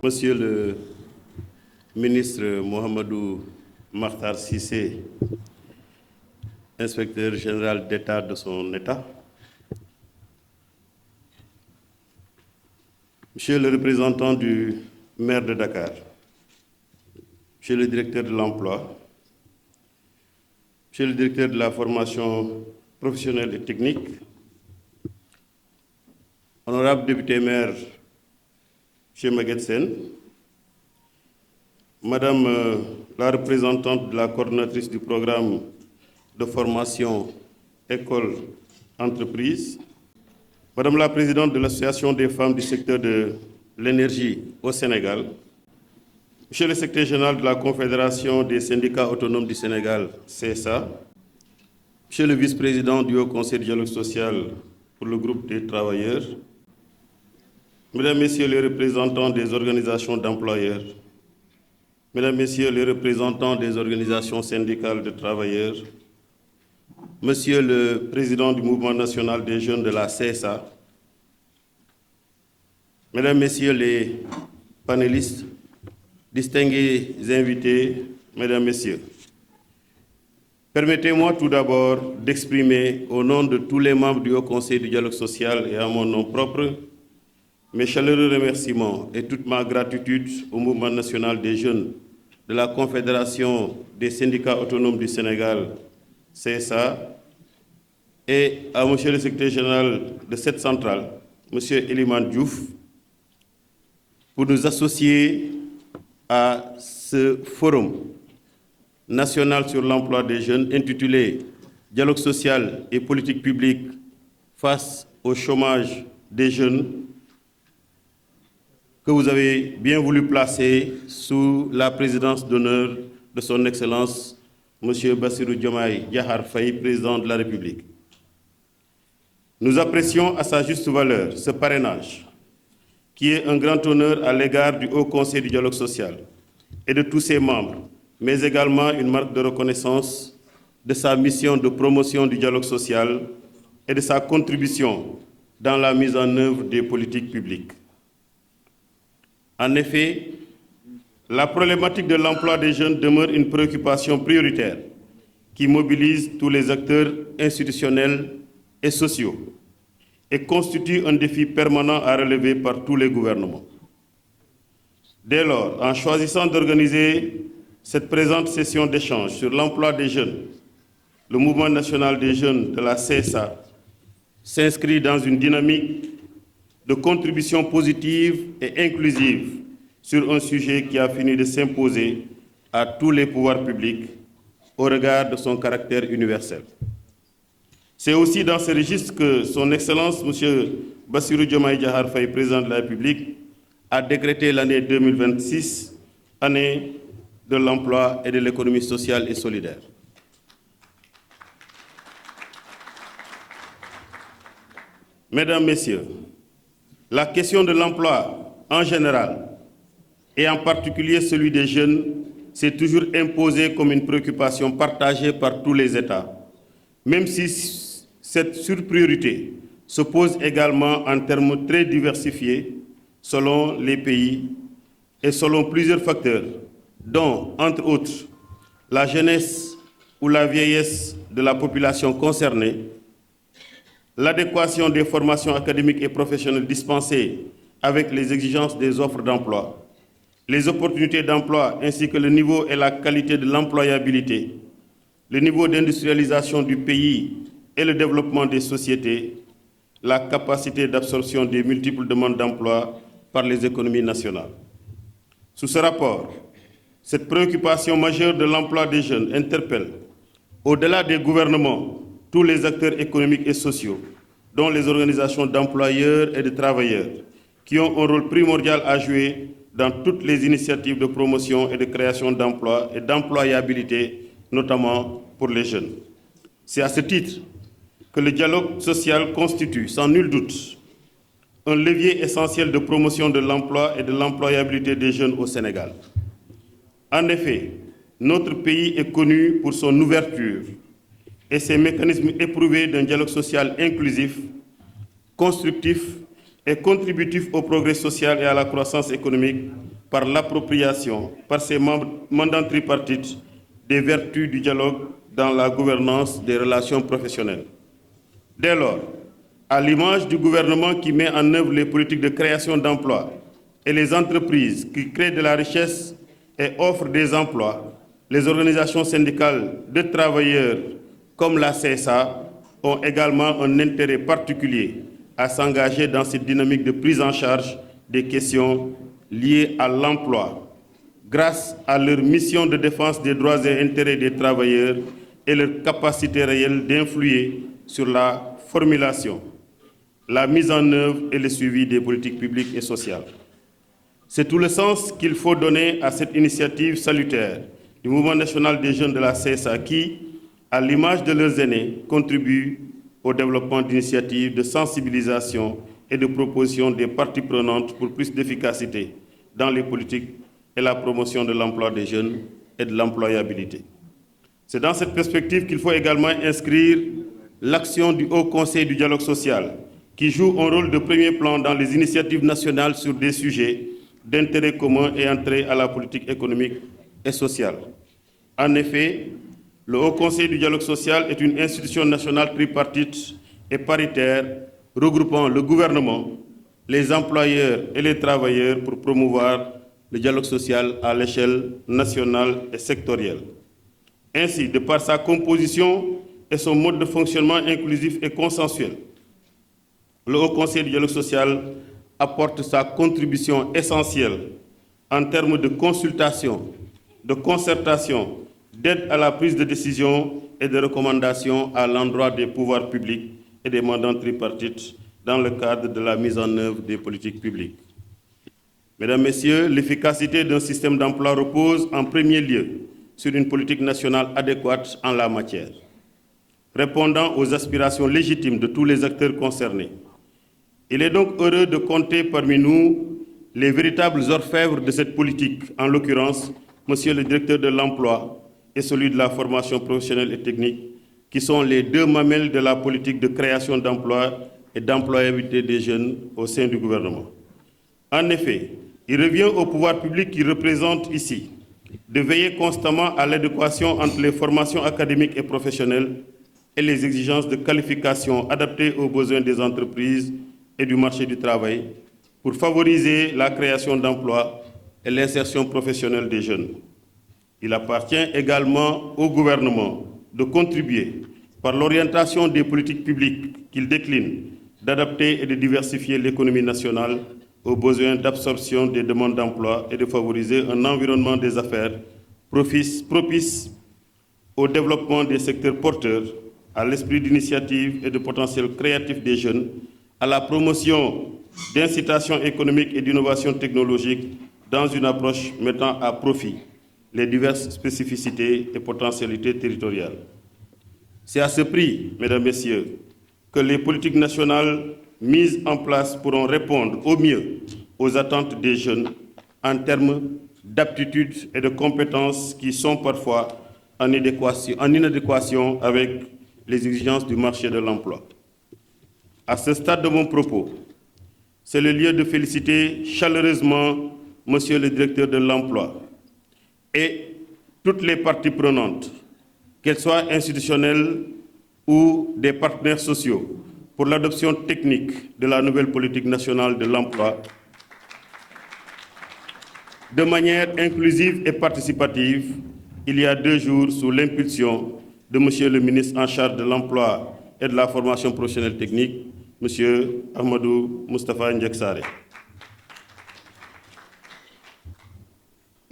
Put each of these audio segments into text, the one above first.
Monsieur le ministre Mohamedou Makhtar Cissé, inspecteur général d'État de son État, Monsieur le représentant du maire de Dakar, Monsieur le directeur de l'emploi, Monsieur le directeur de la formation professionnelle et technique, honorable député maire, Monsieur Maguette Sène, Madame la représentante de la coordonnatrice du programme de formation École-Entreprise, Madame la présidente de l'Association des femmes du secteur de l'énergie au Sénégal, Monsieur le secrétaire général de la Confédération des syndicats autonomes du Sénégal, CSA, Monsieur le vice-président du Haut Conseil du dialogue social pour le groupe des travailleurs, Mesdames, Messieurs les représentants des organisations d'employeurs, Mesdames, Messieurs les représentants des organisations syndicales de travailleurs, Monsieur le Président du Mouvement national des jeunes de la CSA, Mesdames, Messieurs les panélistes, distingués invités, Mesdames, Messieurs, permettez-moi tout d'abord d'exprimer au nom de tous les membres du Haut Conseil du dialogue social et à mon nom propre, mes chaleureux remerciements et toute ma gratitude au Mouvement national des jeunes de la Confédération des syndicats autonomes du Sénégal, CSA, et à Monsieur le secrétaire général de cette centrale, Monsieur Eliman Diouf, pour nous associer à ce forum national sur l'emploi des jeunes intitulé « Dialogue social et politique publique face au chômage des jeunes » que vous avez bien voulu placer sous la présidence d'honneur de son Excellence, M. Bassirou Diomaye Diakhar Faye, président de la République. Nous apprécions à sa juste valeur ce parrainage, qui est un grand honneur à l'égard du Haut Conseil du dialogue social et de tous ses membres, mais également une marque de reconnaissance de sa mission de promotion du dialogue social et de sa contribution dans la mise en œuvre des politiques publiques. En effet, la problématique de l'emploi des jeunes demeure une préoccupation prioritaire qui mobilise tous les acteurs institutionnels et sociaux et constitue un défi permanent à relever par tous les gouvernements. Dès lors, en choisissant d'organiser cette présente session d'échange sur l'emploi des jeunes, le Mouvement national des jeunes de la CSA s'inscrit dans une dynamique de contribution positive et inclusive sur un sujet qui a fini de s'imposer à tous les pouvoirs publics au regard de son caractère universel. C'est aussi dans ce registre que son Excellence, M. Bassirou Diomaye Diakhar Faye, président de la République, a décrété l'année 2026, année de l'emploi et de l'économie sociale et solidaire. Mesdames, Messieurs, la question de l'emploi en général, et en particulier celui des jeunes, s'est toujours imposée comme une préoccupation partagée par tous les États, même si cette surpriorité se pose également en termes très diversifiés selon les pays et selon plusieurs facteurs, dont, entre autres, la jeunesse ou la vieillesse de la population concernée, l'adéquation des formations académiques et professionnelles dispensées avec les exigences des offres d'emploi, les opportunités d'emploi ainsi que le niveau et la qualité de l'employabilité, le niveau d'industrialisation du pays et le développement des sociétés, la capacité d'absorption des multiples demandes d'emploi par les économies nationales. Sous ce rapport, cette préoccupation majeure de l'emploi des jeunes interpelle, au-delà des gouvernements, tous les acteurs économiques et sociaux, dont les organisations d'employeurs et de travailleurs, qui ont un rôle primordial à jouer dans toutes les initiatives de promotion et de création d'emplois et d'employabilité, notamment pour les jeunes. C'est à ce titre que le dialogue social constitue, sans nul doute, un levier essentiel de promotion de l'emploi et de l'employabilité des jeunes au Sénégal. En effet, notre pays est connu pour son ouverture et ses mécanismes éprouvés d'un dialogue social inclusif, constructif et contributif au progrès social et à la croissance économique par l'appropriation par ses mandants tripartites des vertus du dialogue dans la gouvernance des relations professionnelles. Dès lors, à l'image du gouvernement qui met en œuvre les politiques de création d'emplois et les entreprises qui créent de la richesse et offrent des emplois, les organisations syndicales de travailleurs comme la CSA ont également un intérêt particulier à s'engager dans cette dynamique de prise en charge des questions liées à l'emploi, grâce à leur mission de défense des droits et intérêts des travailleurs et leur capacité réelle d'influer sur la formulation, la mise en œuvre et le suivi des politiques publiques et sociales. C'est tout le sens qu'il faut donner à cette initiative salutaire du Mouvement national des jeunes de la CSA qui, à l'image de leurs aînés, contribue au développement d'initiatives de sensibilisation et de propositions des parties prenantes pour plus d'efficacité dans les politiques et la promotion de l'emploi des jeunes et de l'employabilité. C'est dans cette perspective qu'il faut également inscrire l'action du Haut Conseil du dialogue social, qui joue un rôle de premier plan dans les initiatives nationales sur des sujets d'intérêt commun et entrée à la politique économique et sociale. En effet, le Haut Conseil du dialogue social est une institution nationale tripartite et paritaire regroupant le gouvernement, les employeurs et les travailleurs pour promouvoir le dialogue social à l'échelle nationale et sectorielle. Ainsi, de par sa composition et son mode de fonctionnement inclusif et consensuel, le Haut Conseil du dialogue social apporte sa contribution essentielle en termes de consultation, de concertation, d'aide à la prise de décision et de recommandations à l'endroit des pouvoirs publics et des mandants tripartites dans le cadre de la mise en œuvre des politiques publiques. Mesdames, Messieurs, l'efficacité d'un système d'emploi repose en premier lieu sur une politique nationale adéquate en la matière, répondant aux aspirations légitimes de tous les acteurs concernés. Il est donc heureux de compter parmi nous les véritables orfèvres de cette politique, en l'occurrence, Monsieur le directeur de l'emploi et celui de la formation professionnelle et technique, qui sont les deux mamelles de la politique de création d'emplois et d'employabilité des jeunes au sein du gouvernement. En effet, il revient au pouvoir public qui représente ici de veiller constamment à l'adéquation entre les formations académiques et professionnelles et les exigences de qualification adaptées aux besoins des entreprises et du marché du travail pour favoriser la création d'emplois et l'insertion professionnelle des jeunes. Il appartient également au gouvernement de contribuer, par l'orientation des politiques publiques qu'il décline, d'adapter et de diversifier l'économie nationale aux besoins d'absorption des demandes d'emploi et de favoriser un environnement des affaires propice au développement des secteurs porteurs, à l'esprit d'initiative et de potentiel créatif des jeunes, à la promotion d'incitation économique et d'innovation technologique dans une approche mettant à profit les diverses spécificités et potentialités territoriales. C'est à ce prix, Mesdames, Messieurs, que les politiques nationales mises en place pourront répondre au mieux aux attentes des jeunes en termes d'aptitudes et de compétences qui sont parfois en inadéquation avec les exigences du marché de l'emploi. À ce stade de mon propos, c'est le lieu de féliciter chaleureusement Monsieur le directeur de l'emploi et toutes les parties prenantes, qu'elles soient institutionnelles ou des partenaires sociaux, pour l'adoption technique de la nouvelle politique nationale de l'emploi de manière inclusive et participative, il y a 2 jours, sous l'impulsion de Monsieur le ministre en charge de l'emploi et de la formation professionnelle technique, Monsieur Ahmadou Moustapha Ndiaye Sarré.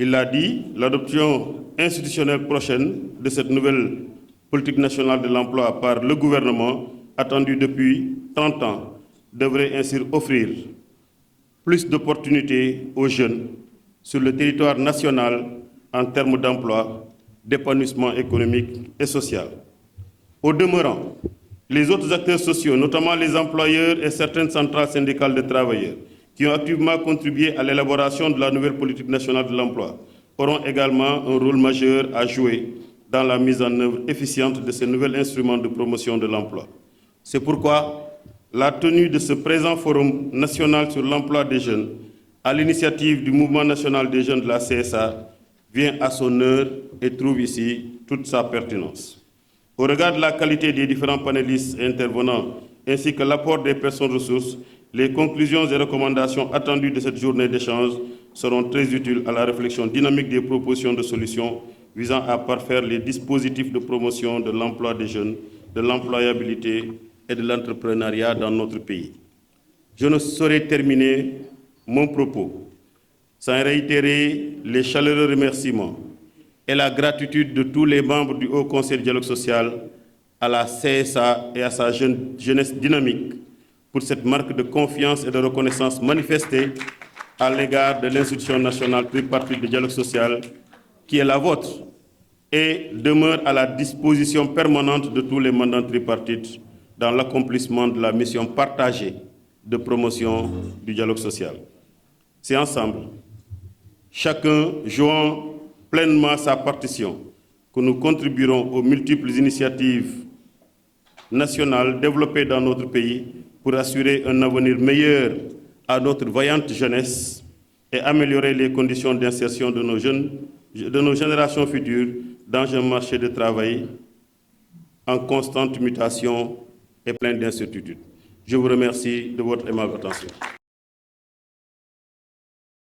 Il l'a dit, l'adoption institutionnelle prochaine de cette nouvelle politique nationale de l'emploi par le gouvernement, attendue depuis 30 ans, devrait ainsi offrir plus d'opportunités aux jeunes sur le territoire national en termes d'emploi, d'épanouissement économique et social. Au demeurant, les autres acteurs sociaux, notamment les employeurs et certaines centrales syndicales de travailleurs, qui ont activement contribué à l'élaboration de la nouvelle politique nationale de l'emploi, auront également un rôle majeur à jouer dans la mise en œuvre efficiente de ces nouveaux instruments de promotion de l'emploi. C'est pourquoi la tenue de ce présent forum national sur l'emploi des jeunes à l'initiative du Mouvement national des jeunes de la CSA, vient à son heure et trouve ici toute sa pertinence. Au regard de la qualité des différents panélistes et intervenants, ainsi que l'apport des personnes ressources, les conclusions et recommandations attendues de cette journée d'échange seront très utiles à la réflexion dynamique des propositions de solutions visant à parfaire les dispositifs de promotion de l'emploi des jeunes, de l'employabilité et de l'entrepreneuriat dans notre pays. Je ne saurais terminer mon propos sans réitérer les chaleureux remerciements et la gratitude de tous les membres du Haut Conseil du dialogue social à la CSA et à sa jeunesse dynamique pour cette marque de confiance et de reconnaissance manifestée à l'égard de l'institution nationale tripartite de dialogue social qui est la vôtre et demeure à la disposition permanente de tous les mandants tripartites dans l'accomplissement de la mission partagée de promotion du dialogue social. C'est ensemble, chacun jouant pleinement sa partition, que nous contribuerons aux multiples initiatives nationales développées dans notre pays pour assurer un avenir meilleur à notre vaillante jeunesse et améliorer les conditions d'insertion de nos générations futures dans un marché de travail en constante mutation et plein d'incertitudes. Je vous remercie de votre aimable attention.